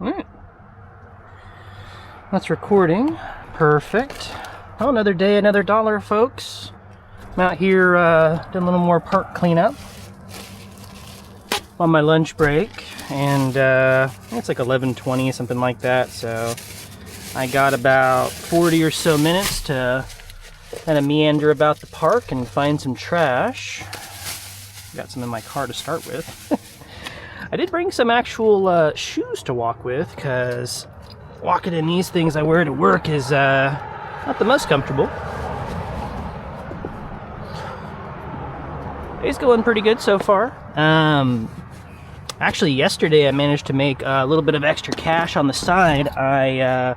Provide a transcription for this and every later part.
Alright. That's recording. Perfect. Well, another day, another dollar, folks. I'm out here doing a little more park cleanup on my lunch break, and it's like 11:20, something like that, so I got about 40 or so minutes to kind of meander about the park and find some trash. Got some in my car to start with. I did bring some actual shoes to walk with, because walking in these things I wear to work is not the most comfortable. Day's going pretty good so far. Actually, yesterday I managed to make a little bit of extra cash on the side. I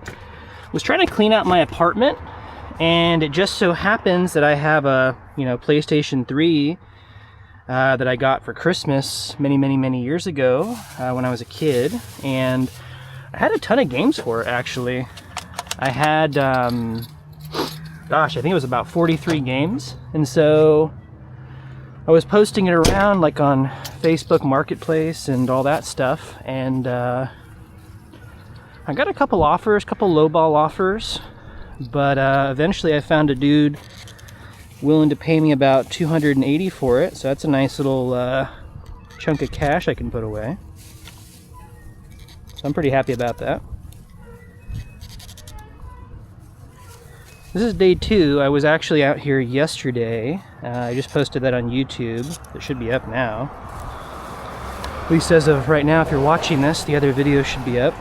was trying to clean out my apartment, and it just so happens that I have a PlayStation 3 that I got for Christmas many years ago when I was a kid, and I had a ton of games for it. Actually, I had gosh, I think it was about 43 games, and so I was posting it around like on Facebook Marketplace and all that stuff, and I got a couple offers, couple lowball offers, but eventually I found a dude willing to pay me about $280 for it, so that's a nice little chunk of cash I can put away. So I'm pretty happy about that. This is day 2. I was actually out here yesterday. I just posted that on YouTube. It should be up now. At least as of right now, if you're watching this, the other video should be up.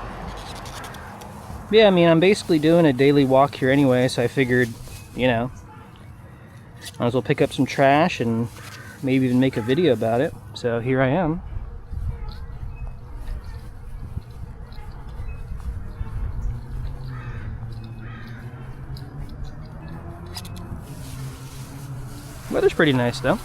Yeah, I mean, I'm basically doing a daily walk here anyway, so I figured, might as well pick up some trash and maybe even make a video about it. So here I am. Weather's pretty nice though.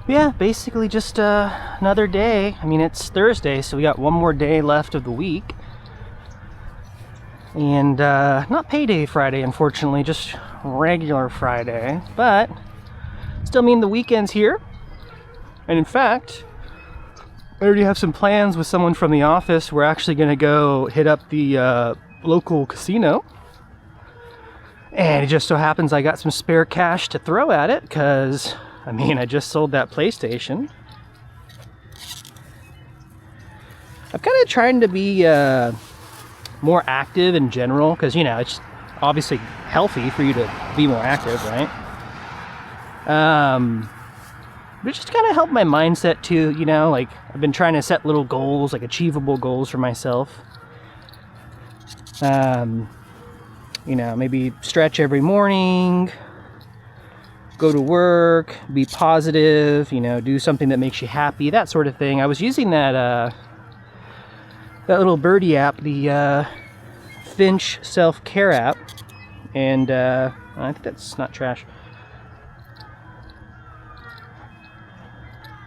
Yeah, basically just another day. I mean, it's Thursday, so we got one more day left of the week. And not payday Friday, unfortunately, just regular Friday. But still mean the weekend's here. And in fact, I already have some plans with someone from the office. We're actually going to go hit up the local casino. And it just so happens I got some spare cash to throw at it, because I mean, I just sold that PlayStation. I'm kind of trying to be more active in general, because, it's obviously healthy for you to be more active, right? But it just kind of helped my mindset too, like I've been trying to set little goals, like achievable goals for myself. Maybe stretch every morning, go to work, be positive, do something that makes you happy, that sort of thing. I was using that little birdie app, the Finch self-care app, and I think that's not trash.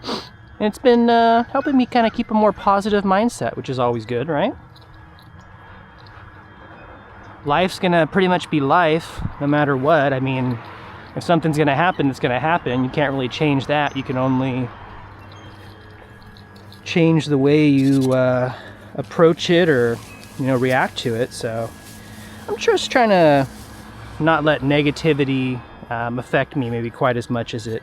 And it's been helping me kind of keep a more positive mindset, which is always good, right? Life's gonna pretty much be life, no matter what. I mean, if something's going to happen, it's going to happen. You can't really change that. You can only change the way you approach it or, react to it. So I'm just trying to not let negativity affect me maybe quite as much as it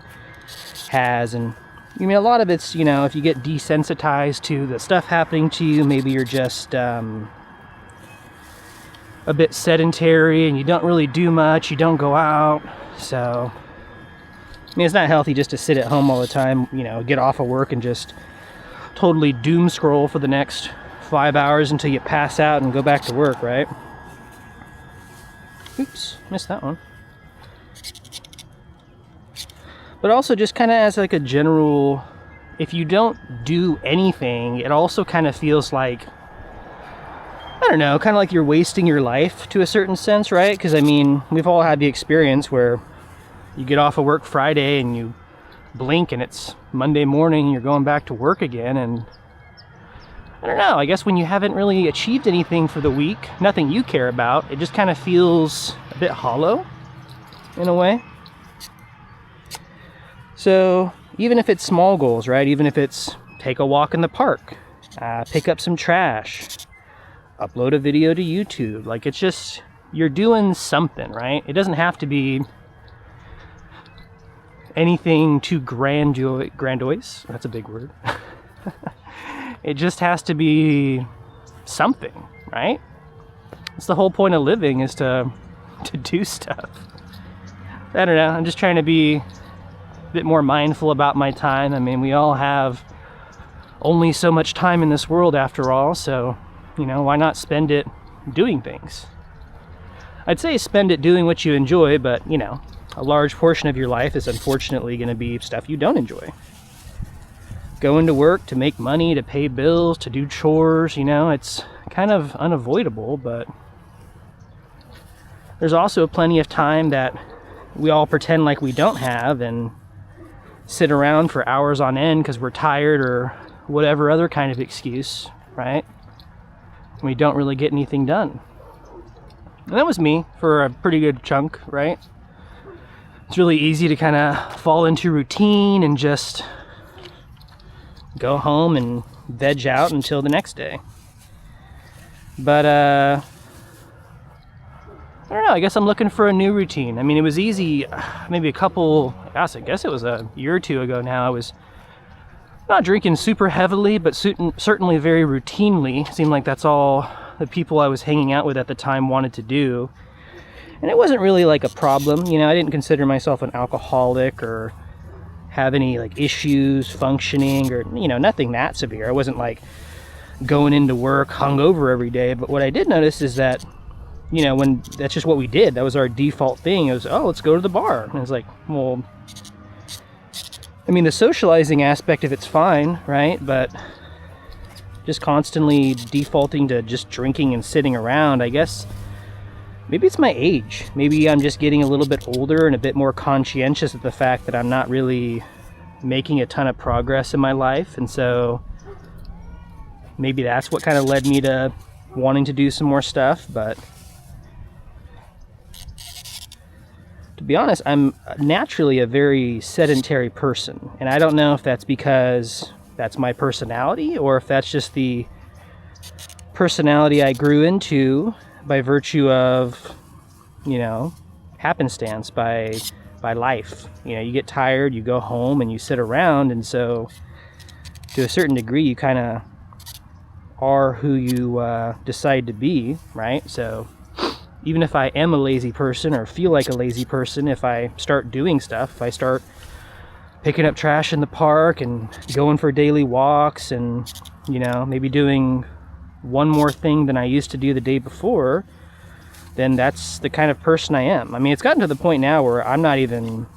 has. And a lot of it's, if you get desensitized to the stuff happening to you, maybe you're just a bit sedentary and you don't really do much, you don't go out. So, it's not healthy just to sit at home all the time, get off of work and just totally doom scroll for the next 5 hours until you pass out and go back to work, right? Oops, missed that one. But also just kind of as like a general, if you don't do anything, it also kind of feels like, I don't know, kind of like you're wasting your life to a certain sense, right? Because, we've all had the experience where, you get off of work Friday and you blink and it's Monday morning and you're going back to work again. And I don't know, I guess when you haven't really achieved anything for the week, nothing you care about, it just kind of feels a bit hollow in a way. So even if it's small goals, right? Even if it's take a walk in the park, pick up some trash, upload a video to YouTube, like it's just, you're doing something, right? It doesn't have to be anything too grandiose. That's a big word. It just has to be something, right? That's the whole point of living, is to do stuff. I don't know, I'm just trying to be a bit more mindful about my time. I mean, we all have only so much time in this world after all, so, you know, why not spend it doing things? I'd say spend it doing what you enjoy, but, you know, a large portion of your life is unfortunately going to be stuff you don't enjoy. Going to work to make money, to pay bills, to do chores, you know, it's kind of unavoidable, but there's also plenty of time that we all pretend like we don't have and sit around for hours on end because we're tired or whatever other kind of excuse, right? We don't really get anything done. And that was me for a pretty good chunk, right? It's really easy to kind of fall into routine and just go home and veg out until the next day. But I don't know, I guess I'm looking for a new routine. I mean, it was easy maybe I guess it was a year or two ago now. I was not drinking super heavily, but certainly very routinely. It seemed like that's all the people I was hanging out with at the time wanted to do. And it wasn't really like a problem, you know, I didn't consider myself an alcoholic or have any like issues functioning or, you know, nothing that severe. I wasn't like going into work hungover every day. But what I did notice is that, you know, when that's just what we did, that was our default thing. It was, oh, let's go to the bar. And it's like, well, I mean, the socializing aspect of it's fine, right? But just constantly defaulting to just drinking and sitting around, I guess maybe it's my age. Maybe I'm just getting a little bit older and a bit more conscientious of the fact that I'm not really making a ton of progress in my life. And so maybe that's what kind of led me to wanting to do some more stuff. But to be honest, I'm naturally a very sedentary person. And I don't know if that's because that's my personality or if that's just the personality I grew into by virtue of, you know, happenstance, by life. You know, you get tired, you go home and you sit around, and so to a certain degree you kind of are who you decide to be, right? So even if I am a lazy person or feel like a lazy person, if I start doing stuff, if I start picking up trash in the park and going for daily walks and, you know, maybe doing one more thing than I used to do the day before, then that's the kind of person I am. I mean, it's gotten to the point now where I'm not even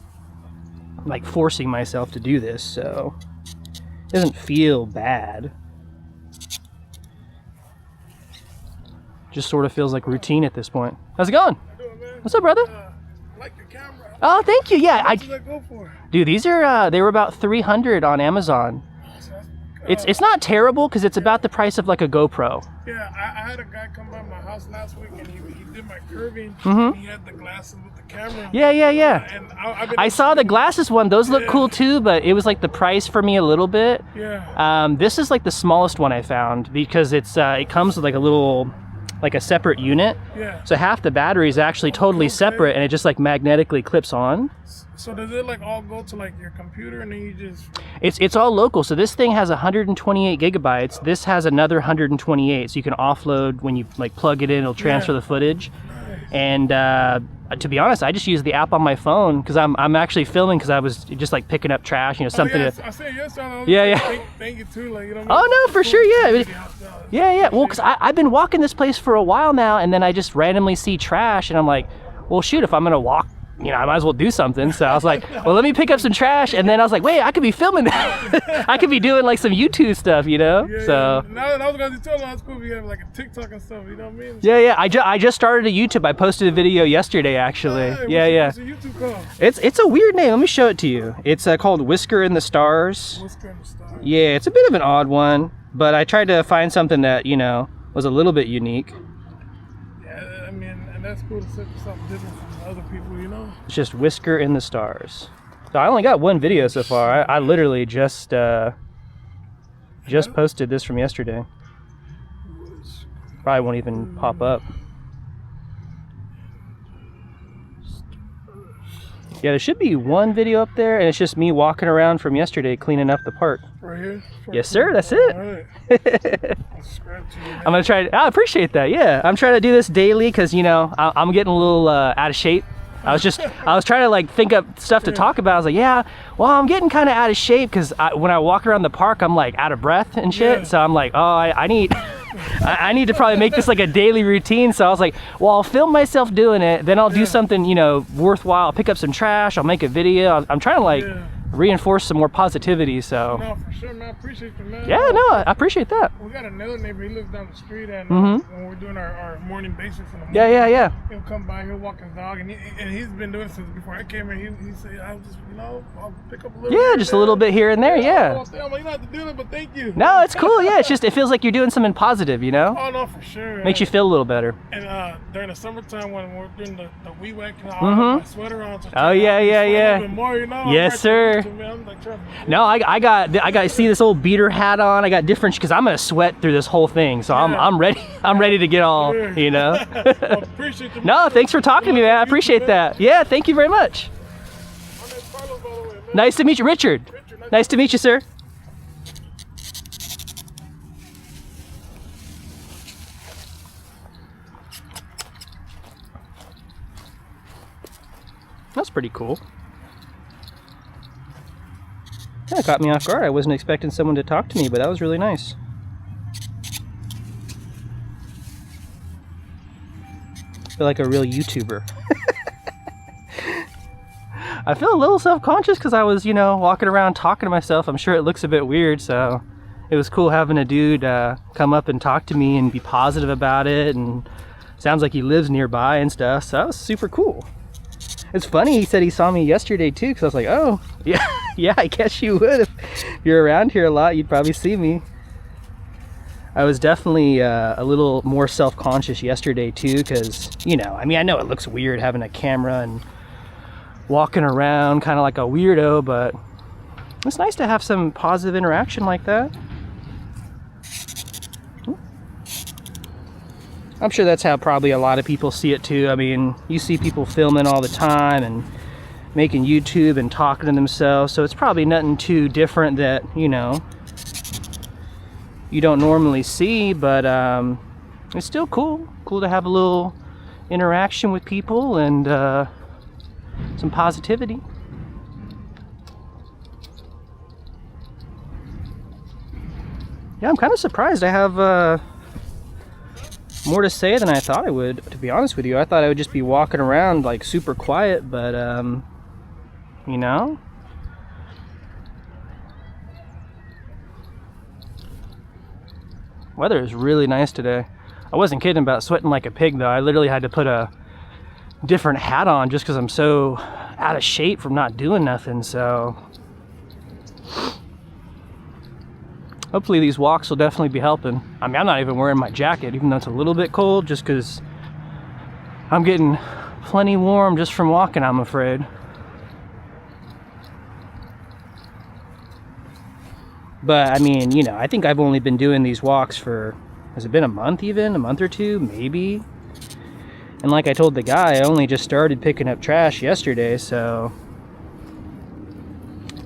like forcing myself to do this, so it doesn't feel bad. Just sort of feels like routine at this point. How's it going? How you doing, man? What's up, brother? I like your camera. Oh, thank you. Yeah, How much does that go for? Dude, these are they were about $300 on Amazon. It's not terrible because it's about the price of like a GoPro. Yeah, I had a guy come by my house last week and he did my curving. Mm-hmm. He had the glasses with the camera. Yeah. And I saw the glasses one. Those look cool too, but it was like the price for me a little bit. Yeah. This is like the smallest one I found because it's it comes with like a little, like a separate unit. Yeah. So half the battery is actually totally separate and it just like magnetically clips on. So does it like all go to like your computer and then you just... It's all local. So this thing has 128 gigabytes. This has another 128. So you can offload when you like plug it in, it'll transfer the footage. Nice. And to be honest, I just use the app on my phone because I'm actually filming because I was just like picking up trash, you know, something I to... said yes, I Yeah. Thank you too. Like, you know, Oh no, for sure, yeah. Yeah. Yeah. Well, because I've been walking this place for a while now, and then I just randomly see trash, and I'm like, well, shoot, if I'm gonna walk you know, I might as well do something. So I was like, well, let me pick up some trash. And then I was like, wait, I could be filming that. I could be doing like some YouTube stuff, you know? Yeah, so. Yeah. Now, I was going to tell you, that's cool if you have like a TikTok and stuff, you know what I mean? Yeah. I just started a YouTube. I posted a video yesterday, actually. What's the YouTube called? It's a weird name. Let me show it to you. It's called Whisker in the Stars. Whisker in the Stars. Yeah, it's a bit of an odd one, but I tried to find something that, you know, was a little bit unique. Yeah, I mean, and that's cool to see something different from other people, you know? It's just Whisker in the Stars. So I only got one video so far. I literally just posted this from yesterday. Probably won't even pop up. Yeah, there should be one video up there, and it's just me walking around from yesterday cleaning up the park. Right here? Yes, sir. That's it. All right. I'm gonna try. I appreciate that. Yeah, I'm trying to do this daily because, you know, I'm getting a little out of shape. I was trying to like think up stuff to talk about. I was like, yeah, well, I'm getting kind of out of shape because when I walk around the park, I'm like out of breath and shit. Yeah. So I'm like, oh, I need. I need to probably make this like a daily routine. So I was like, well, I'll film myself doing it. Then I'll do something, you know, worthwhile. I'll pick up some trash. I'll make a video. I'm trying to like reinforce some more positivity. So. No, for sure, man. I appreciate you, man. Yeah, no, I appreciate that. We got another neighbor. He lives down the street, and when we're doing our morning basics in the morning, Yeah. he'll come by. He'll walk his dog, and he's been doing it since before I came here. He said, "I'll just, you know, I'll pick up a little." Yeah, just a little bit here and there. Yeah. I'm like, you don't have to do that, but thank you. No, it's cool. Yeah, it's just it feels like you're doing something positive, you know. Oh no, for sure. Makes you feel a little better. And during the summertime when we're doing the weed whack, you know, I'll have my sweater on. So Oh yeah. a little bit more, you know? Yes, sir. I'm like, No, I got see this old beater hat on. I got different because I'm gonna sweat through this whole thing, so I'm ready. I'm ready to get all, you know. Appreciate you. No, thanks for talking to me, man. I appreciate that. Yeah, thank you very much. My name's Carlos, by the way, man. Nice to meet you, Richard. Nice to meet you, sir. That's pretty cool. Kind of caught me off guard. I wasn't expecting someone to talk to me, but that was really nice. I feel like a real YouTuber. I feel a little self-conscious because I was, you know, walking around talking to myself. I'm sure it looks a bit weird, so it was cool having a dude come up and talk to me and be positive about it, and sounds like he lives nearby and stuff, so that was super cool. It's funny, he said he saw me yesterday too, because I was like, oh, yeah, yeah, I guess you would. If you're around here a lot, you'd probably see me. I was definitely a little more self-conscious yesterday too, because, you know, I mean, I know it looks weird having a camera and walking around kind of like a weirdo, but it's nice to have some positive interaction like that. I'm sure that's how probably a lot of people see it too. I mean, you see people filming all the time and making YouTube and talking to themselves, so it's probably nothing too different that, you know, you don't normally see, but it's still cool to have a little interaction with people and some positivity. Yeah, I'm kind of surprised I have more to say than I thought I would, to be honest with you. I thought I would just be walking around like super quiet, but you know, weather is really nice today. I wasn't kidding about sweating like a pig though. I literally had to put a different hat on just because I'm so out of shape from not doing nothing. So hopefully these walks will definitely be helping. I mean, I'm not even wearing my jacket, even though it's a little bit cold, just because I'm getting plenty warm just from walking, I'm afraid. But I mean, you know, I think I've only been doing these walks for, has it been a month even? A month or two, maybe? And like I told the guy, I only just started picking up trash yesterday, so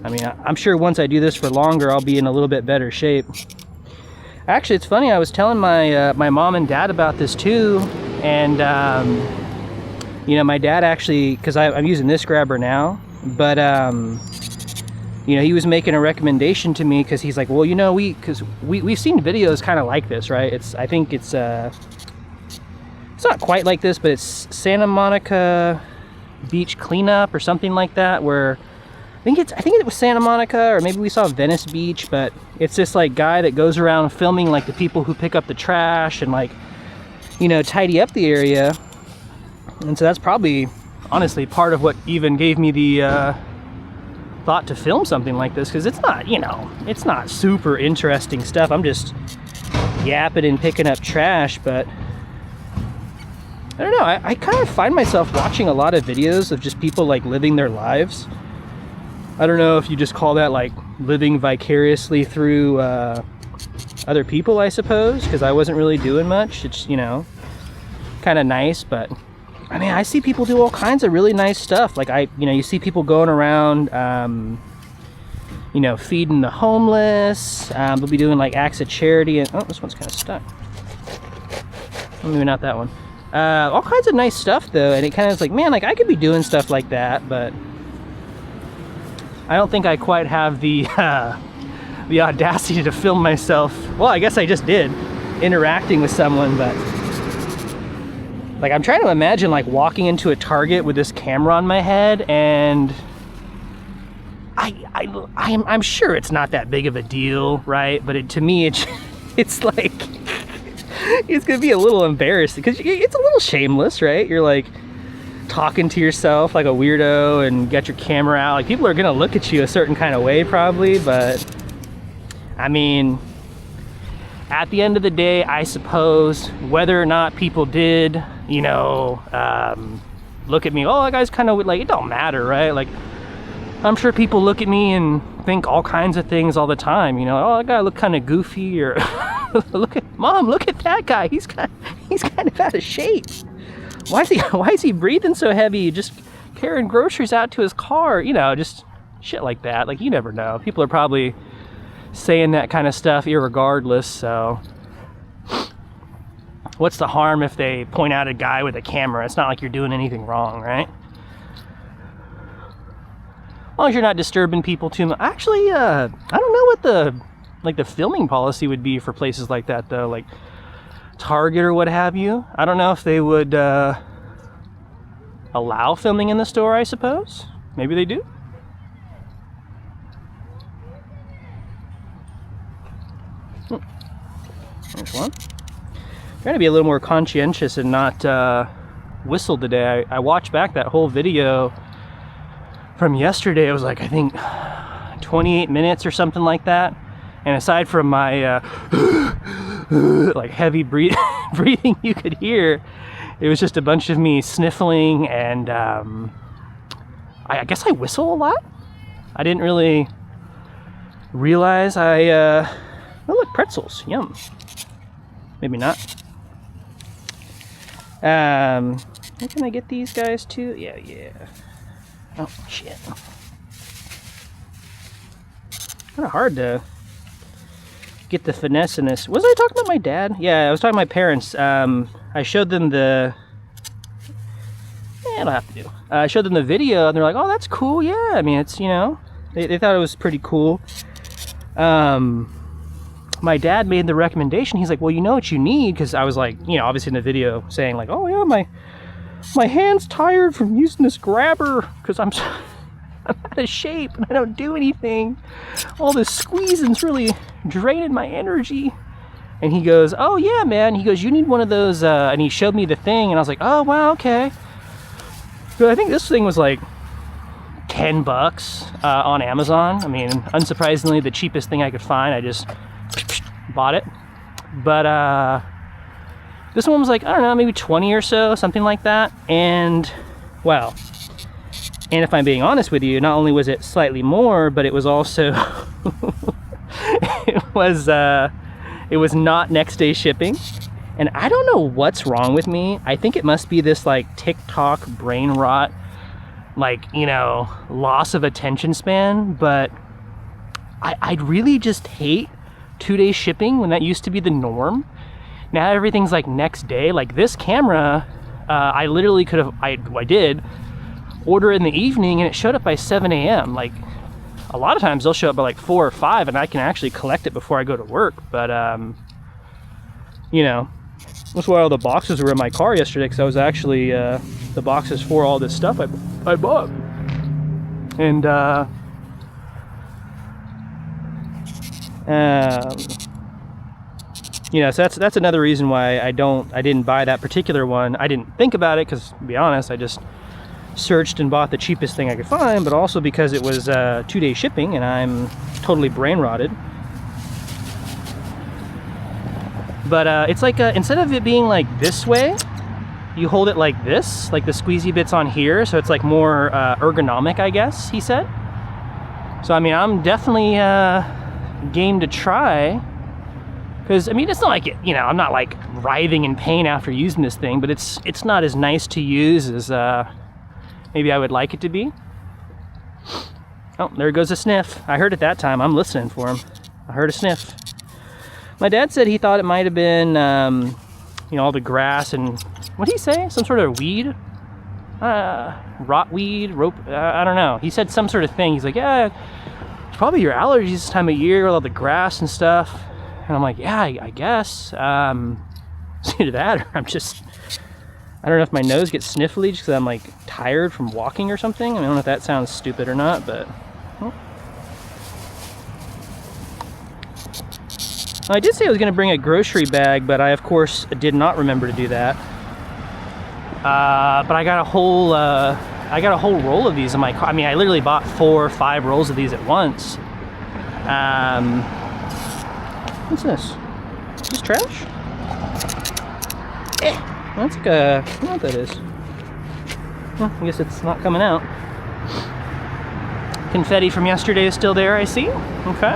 I mean, I'm sure once I do this for longer, I'll be in a little bit better shape. Actually, it's funny, I was telling my my mom and dad about this too, and you know, my dad actually, because I'm using this grabber now, but you know, he was making a recommendation to me because he's like, well, you know, we've seen videos kind of like this, right? I think it's not quite like this, but it's Santa Monica beach cleanup or something like that, where I think it was Santa Monica, or maybe we saw Venice Beach, but it's this like guy that goes around filming like the people who pick up the trash and like, you know, tidy up the area. And so that's probably honestly part of what even gave me the thought to film something like this, because it's not, you know, it's not super interesting stuff. I'm just yapping and picking up trash, but I don't know, I kind of find myself watching a lot of videos of just people like living their lives. I don't know if you just call that like living vicariously through other people, I suppose, because I wasn't really doing much. It's, you know, kind of nice, but I mean, I see people do all kinds of really nice stuff. Like you know, you see people going around, you know, feeding the homeless. They'll be doing like acts of charity. And oh, this one's kind of stuck. Maybe not that one. All kinds of nice stuff though, and it kind of is like, man, like I could be doing stuff like that, but I don't think I quite have the audacity to film myself. Well, I guess I just did, interacting with someone, but like I'm trying to imagine like walking into a Target with this camera on my head, and I'm sure it's not that big of a deal, right? But to me, it's like it's gonna be a little embarrassing because it's a little shameless, right? You're like talking to yourself like a weirdo and got your camera out. Like people are gonna look at you a certain kind of way probably, but I mean, at the end of the day, I suppose whether or not people did, you know, look at me, oh, that guy's kind of like, it don't matter, right? Like I'm sure people look at me and think all kinds of things all the time, you know, oh, that guy look kind of goofy, or look at mom, look at that guy, he's kind of out of shape. Why is he breathing so heavy, just carrying groceries out to his car? You know, just shit like that. Like, you never know. People are probably saying that kind of stuff irregardless, so what's the harm if they point out a guy with a camera? It's not like you're doing anything wrong, right? As long as you're not disturbing people too much. Actually, I don't know what the filming policy would be for places like that though, like Target or what have you. I don't know if they would allow filming in the store, I suppose. Maybe they do. There's one. I'm trying to be a little more conscientious and not whistle today. I watched back that whole video from yesterday. It was like, I think 28 minutes or something like that. And aside from my like heavy breathing you could hear, it was just a bunch of me sniffling, and I guess I whistle a lot. I didn't really realize oh look, pretzels, yum. Maybe not. How can I get these guys too? Yeah. Oh shit. Kind of hard to get the finesse in this. Was I talking about my dad? Yeah, I was talking to my parents. I showed them the... Yeah, it'll have to do. I showed them the video, and they're like, oh, that's cool. Yeah, I mean, it's, you know, they thought it was pretty cool. My dad made the recommendation. He's like, well, you know what you need? Because I was like, you know, obviously in the video saying like, oh, yeah, my hand's tired from using this grabber because I'm out of shape and I don't do anything. All this squeezing's really draining my energy. And he goes, oh yeah, man. He goes, you need one of those, and he showed me the thing, and I was like, oh wow, okay. So I think this thing was like $10 on Amazon. I mean, unsurprisingly, the cheapest thing I could find. I just bought it. But this one was like, I don't know, maybe 20 or so, something like that. And wow. And if I'm being honest with you, not only was it slightly more, but it was also it was not next day shipping. And I don't know what's wrong with me. I think it must be this like TikTok brain rot, like, you know, loss of attention span. But I'd really just hate 2-day shipping when that used to be the norm. Now everything's like next day. Like this camera, I literally could have, I did order it in the evening and it showed up by 7 a.m. Like a lot of times they'll show up by like 4 or 5 and I can actually collect it before I go to work. But you know, that's why all the boxes were in my car yesterday, because I was actually the boxes for all this stuff I bought. And you know, so that's another reason why I didn't buy that particular one. I didn't think about it because, to be honest, I just searched and bought the cheapest thing I could find, but also because it was 2-day shipping and I'm totally brain rotted. But it's like instead of it being like this way, you hold it like this, like the squeezy bit's on here, so it's like more ergonomic, I guess he said. So I mean, I'm definitely game to try, because I mean, it's not like it, you know, I'm not like writhing in pain after using this thing, but it's not as nice to use as maybe I would like it to be. Oh, there goes a sniff. I heard it that time. I'm listening for him. I heard a sniff. My dad said he thought it might have been, you know, all the grass and, what'd he say? Some sort of weed? Rotweed? Rope? I don't know. He said some sort of thing. He's like, yeah, it's probably your allergies this time of year with all the grass and stuff. And I'm like, yeah, I guess. It's either that or I'm just, I don't know if my nose gets sniffly just because I'm like tired from walking or something. I don't know if that sounds stupid or not, but... Oh. I did say I was going to bring a grocery bag, but I, of course, did not remember to do that. But I got a whole roll of these in my car. I mean, I literally bought 4 or 5 rolls of these at once. What's this? Is this trash? That's like a, I don't know what that is. Well, I guess it's not coming out. Confetti from yesterday is still there, I see. Okay.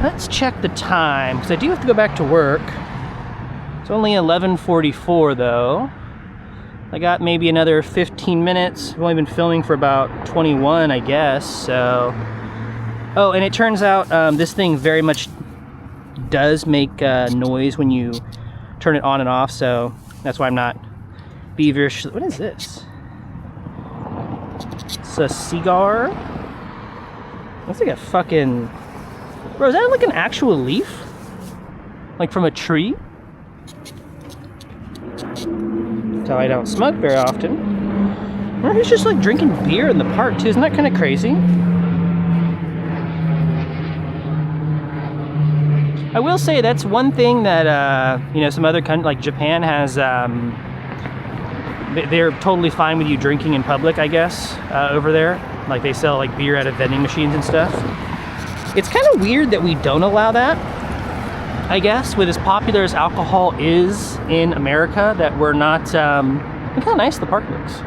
Let's check the time, because I do have to go back to work. It's only 11:44 though. I got maybe another 15 minutes. I've only been filming for about 21, I guess, so... Oh, and it turns out this thing very much does make noise when you turn it on and off, so that's why I'm not feverish. What is this? It's a cigar? Looks like a fucking... Bro, is that like an actual leaf? Like from a tree? That's how I don't smoke very often. Or he's just like drinking beer in the park too. Isn't that kind of crazy? I will say that's one thing that, you know, some other countries, like Japan has, they're totally fine with you drinking in public, I guess, over there. Like they sell like beer out of vending machines and stuff. It's kind of weird that we don't allow that, I guess, with as popular as alcohol is in America, that we're not, look how nice the park looks.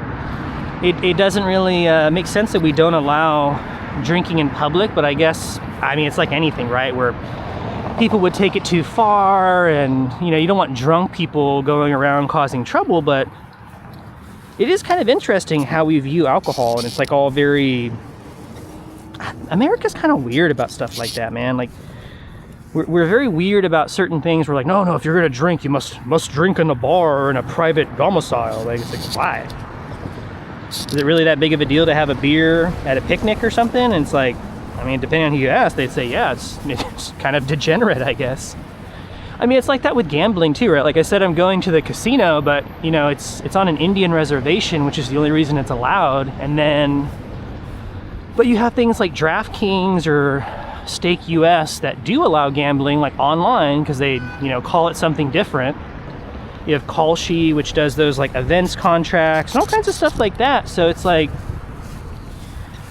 It doesn't really make sense that we don't allow drinking in public, but I guess, I mean, it's like anything, right, where people would take it too far, and, you know, you don't want drunk people going around causing trouble, but it is kind of interesting how we view alcohol, and it's like all very... America's kind of weird about stuff like that, man. Like, we're very weird about certain things. We're like, no, if you're gonna drink, you must drink in a bar or in a private domicile. Like, it's like, why? Is it really that big of a deal to have a beer at a picnic or something? And it's like, I mean, depending on who you ask, they'd say, yeah, it's kind of degenerate, I guess. I mean, it's like that with gambling too, right? Like I said, I'm going to the casino, but you know, it's on an Indian reservation, which is the only reason it's allowed. And then, but you have things like DraftKings or Stake US that do allow gambling, like online, because they, you know, call it something different. You have Kalshi, which does those like events contracts and all kinds of stuff like that. So it's like,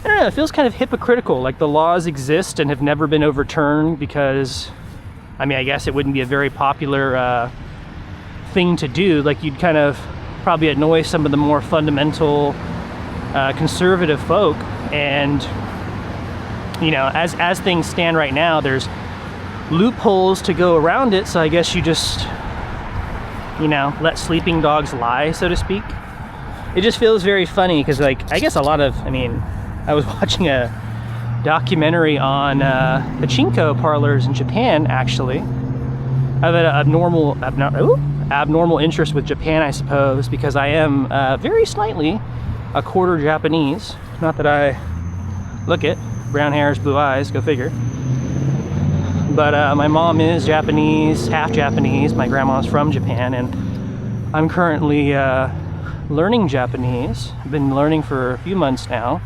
I don't know, it feels kind of hypocritical. Like the laws exist and have never been overturned because, I mean, I guess it wouldn't be a very popular thing to do. Like you'd kind of probably annoy some of the more fundamental conservative folk. And, you know, as things stand right now, there's loopholes to go around it. So I guess you just, you know, let sleeping dogs lie, so to speak. It just feels very funny because, like, I guess a lot of, I mean, I was watching a documentary on pachinko parlors in Japan, actually. I have an abnormal interest with Japan, I suppose, because I am very slightly a quarter Japanese. Not that I look it. Brown hairs, blue eyes, go figure. But my mom is Japanese, half Japanese. My grandma's from Japan, and I'm currently learning Japanese. I've been learning for a few months now.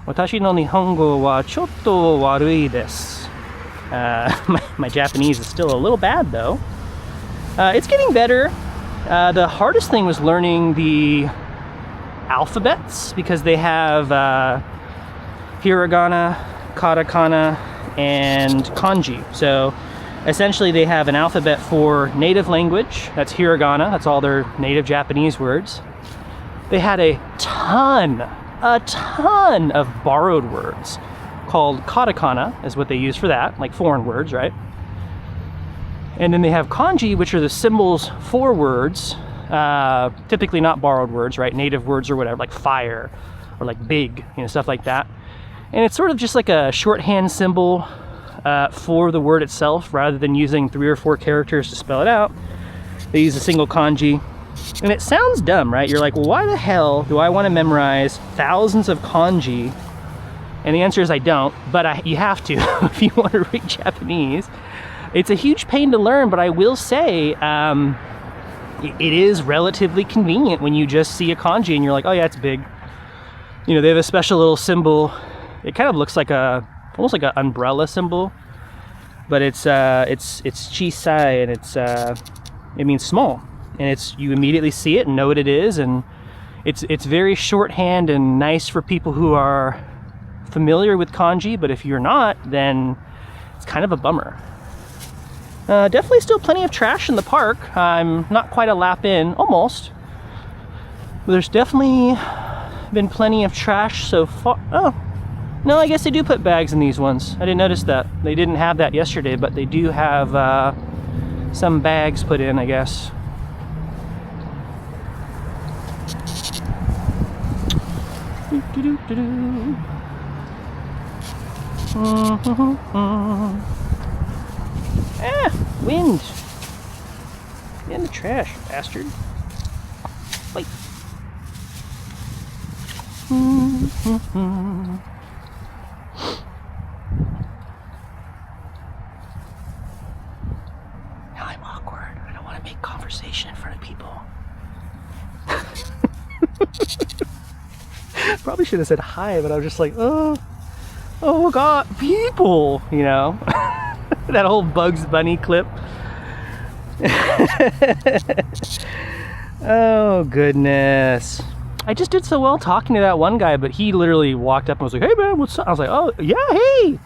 Watashi no nihongo wa chotto warui desu. My Japanese is still a little bad though. It's getting better. The hardest thing was learning the alphabets because they have hiragana, katakana, and kanji. So essentially they have an alphabet for native language, that's hiragana, that's all their native Japanese words. They had a ton of borrowed words called katakana, is what they use for that, like foreign words, right? And then they have kanji, which are the symbols for words, typically not borrowed words, right? Native words or whatever, like fire or like big, stuff like that. And it's sort of just like a shorthand symbol for the word itself, rather than using 3 or 4 characters to spell it out. They use a single kanji. And it sounds dumb, right? You're like, well, why the hell do I want to memorize thousands of kanji? And the answer is I don't, but you have to if you want to read Japanese. It's a huge pain to learn, but I will say it is relatively convenient when you just see a kanji and you're like, oh yeah, it's big. They have a special little symbol. It kind of looks like almost like an umbrella symbol, but it's chisai, and it means small, and you immediately see it and know what it is, and it's very shorthand and nice for people who are familiar with kanji, but if you're not, then it's kind of a bummer. Definitely still plenty of trash in the park. I'm not quite a lap in, almost. But there's definitely been plenty of trash so far. Oh, no, I guess they do put bags in these ones. I didn't notice that. They didn't have that yesterday, but they do have some bags put in, I guess. Wind. Get in the trash, bastard. Wait. Now I'm awkward. I don't want to make conversation in front of people. Probably should have said hi, but I was just like, oh God, people, that whole Bugs Bunny clip. Oh goodness. I just did so well talking to that one guy, but he literally walked up and was like, hey man, what's up? I was like, oh yeah, hey.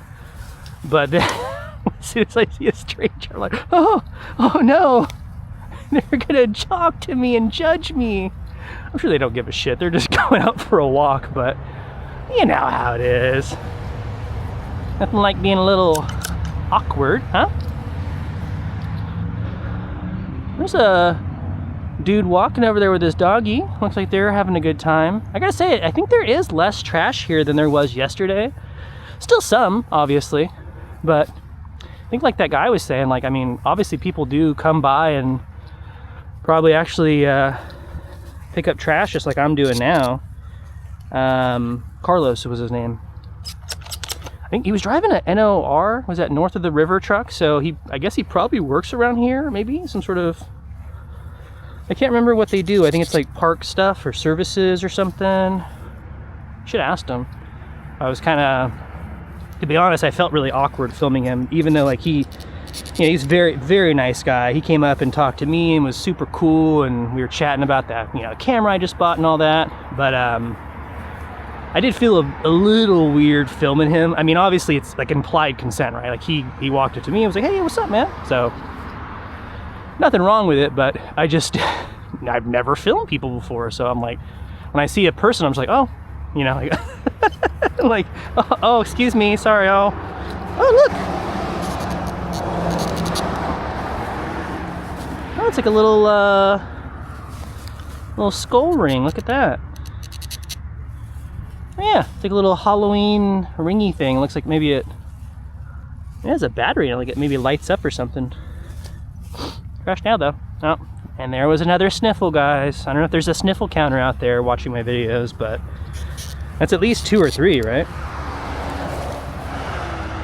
But then as soon as I see a stranger, I'm like, oh no. They're gonna talk to me and judge me. I'm sure they don't give a shit. They're just going out for a walk, but you know how it is. Nothing like being a little awkward, huh? There's a dude walking over there with his doggy. Looks like they're having a good time. I gotta say, I think there is less trash here than there was yesterday. Still some, obviously, but I think like that guy was saying, like, I mean, obviously people do come by and probably actually pick up trash just like I'm doing now. Carlos was his name. I think he was driving a NOR, was that north of the river truck? So I guess he probably works around here, maybe some sort of, I can't remember what they do. I think it's like park stuff or services or something. Should have asked him. I was kind of, to be honest, I felt really awkward filming him, even though like he's a very, very nice guy. He came up and talked to me and was super cool, and we were chatting about that, camera I just bought and all that. But I did feel a little weird filming him. I mean, obviously it's like implied consent, right? Like he walked up to me and was like, hey, what's up, man? So nothing wrong with it, but I've never filmed people before. So I'm like, when I see a person, I'm just like, oh, like, oh, excuse me, sorry, oh, look. Oh, it's like a little skull ring. Look at that. Yeah, it's like a little Halloween ringy thing. It looks like maybe it has a battery in it, like it maybe lights up or something. Crashed now though. Oh, and there was another sniffle, guys. I don't know if there's a sniffle counter out there watching my videos, but that's at least 2 or 3, right?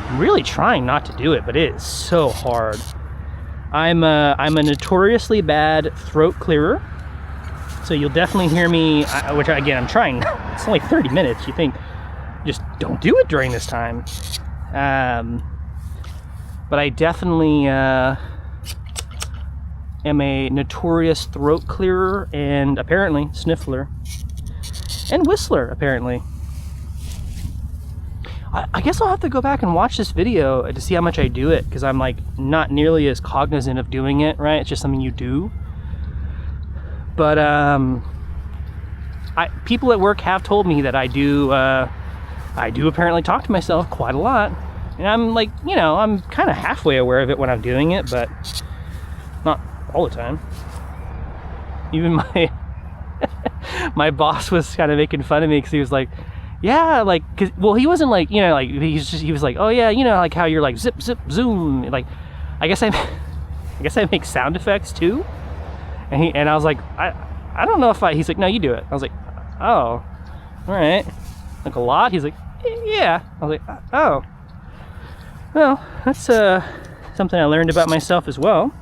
I'm really trying not to do it, but it is so hard. I'm a notoriously bad throat clearer, so you'll definitely hear me, which again, I'm trying. It's only 30 minutes. You think, just don't do it during this time. But I definitely am a notorious throat clearer and apparently sniffler and whistler, apparently. I guess I'll have to go back and watch this video to see how much I do it, because I'm like not nearly as cognizant of doing it, right? It's just something you do. But people at work have told me that I do apparently talk to myself quite a lot. And I'm like, you know, I'm kind of halfway aware of it when I'm doing it, but not all the time. Even my boss was kind of making fun of me, because he was like, yeah, like, well, he wasn't like, you know, like, he was like, oh yeah, you know, like how you're like zip, zip, zoom. Like, I guess I make sound effects too. And I was like, I don't know if he's like, no, you do it. I was like, oh, all right. Like a lot? He's like, yeah. I was like, oh. Well, that's something I learned about myself as well.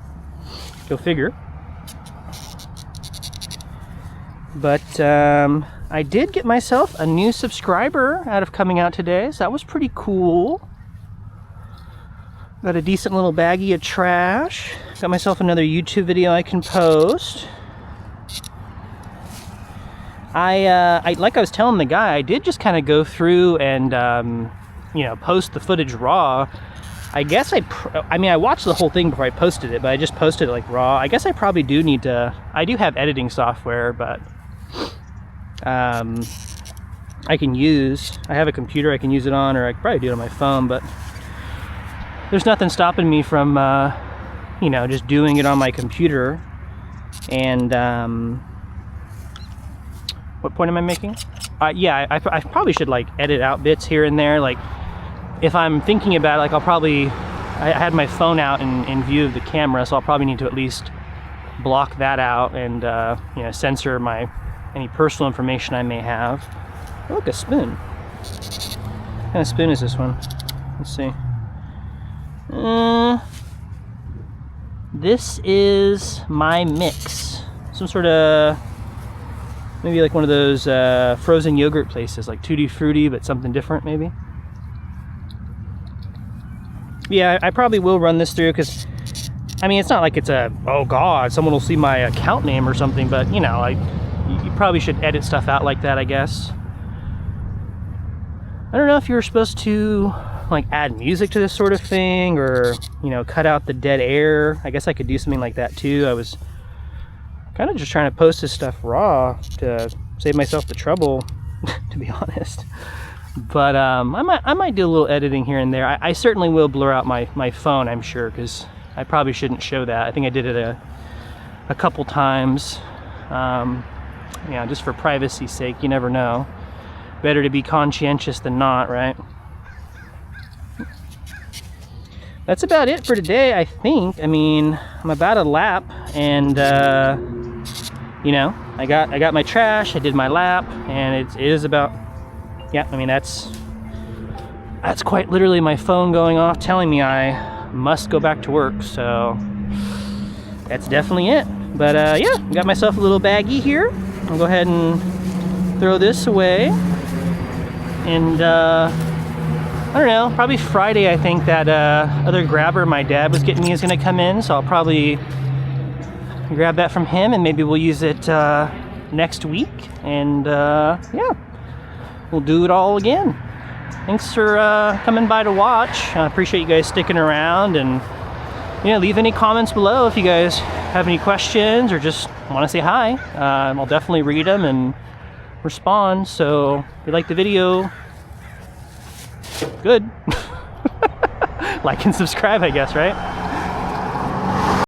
Go figure. But I did get myself a new subscriber out of coming out today, so that was pretty cool. Got a decent little baggie of trash. Got myself another YouTube video I can post. I like I was telling the guy, I did just kind of go through and you know, post the footage raw. I guess I mean, I watched the whole thing before I posted it, but I just posted it like raw. I guess I probably do need to. I do have editing software, but I have a computer I can use it on, or I could probably do it on my phone, but there's nothing stopping me from you know, just doing it on my computer. And what point am I making? Yeah, I probably should like edit out bits here and there. Like if I'm thinking about it, like I had my phone out in view of the camera, so I'll probably need to at least block that out and you know, censor any personal information I may have. Oh, look, a spoon. What kind of spoon is this one? Let's see. This is my mix. Some sort of, maybe like one of those frozen yogurt places, like Tutti Frutti, but something different maybe. Yeah, I probably will run this through, because I mean, it's not like it's oh god, someone will see my account name or something, but you know, you probably should edit stuff out like that, I guess. I don't know if you're supposed to like add music to this sort of thing, or you know, cut out the dead air. I guess I could do something like that too. I was kind of just trying to post this stuff raw to save myself the trouble, to be honest. But I might do a little editing here and there. I certainly will blur out my phone, I'm sure, because I probably shouldn't show that. I think I did it a couple times. Yeah, just for privacy's sake, you never know. Better to be conscientious than not, right? That's about it for today, I think. I mean, I'm about a lap, and you know, I got my trash, I did my lap, and it is about, yeah, I mean, that's quite literally my phone going off telling me I must go back to work, so that's definitely it. But yeah, got myself a little baggie here. I'll go ahead and throw this away. And I don't know, probably Friday I think that other grabber my dad was getting me is gonna come in, so I'll probably grab that from him, and maybe we'll use it next week, and yeah, we'll do it all again. Thanks for coming by to watch. I appreciate you guys sticking around, and you know, leave any comments below if you guys have any questions or just want to say hi. I'll definitely read them and respond. So if you like the video, good. Like and subscribe, I guess, right?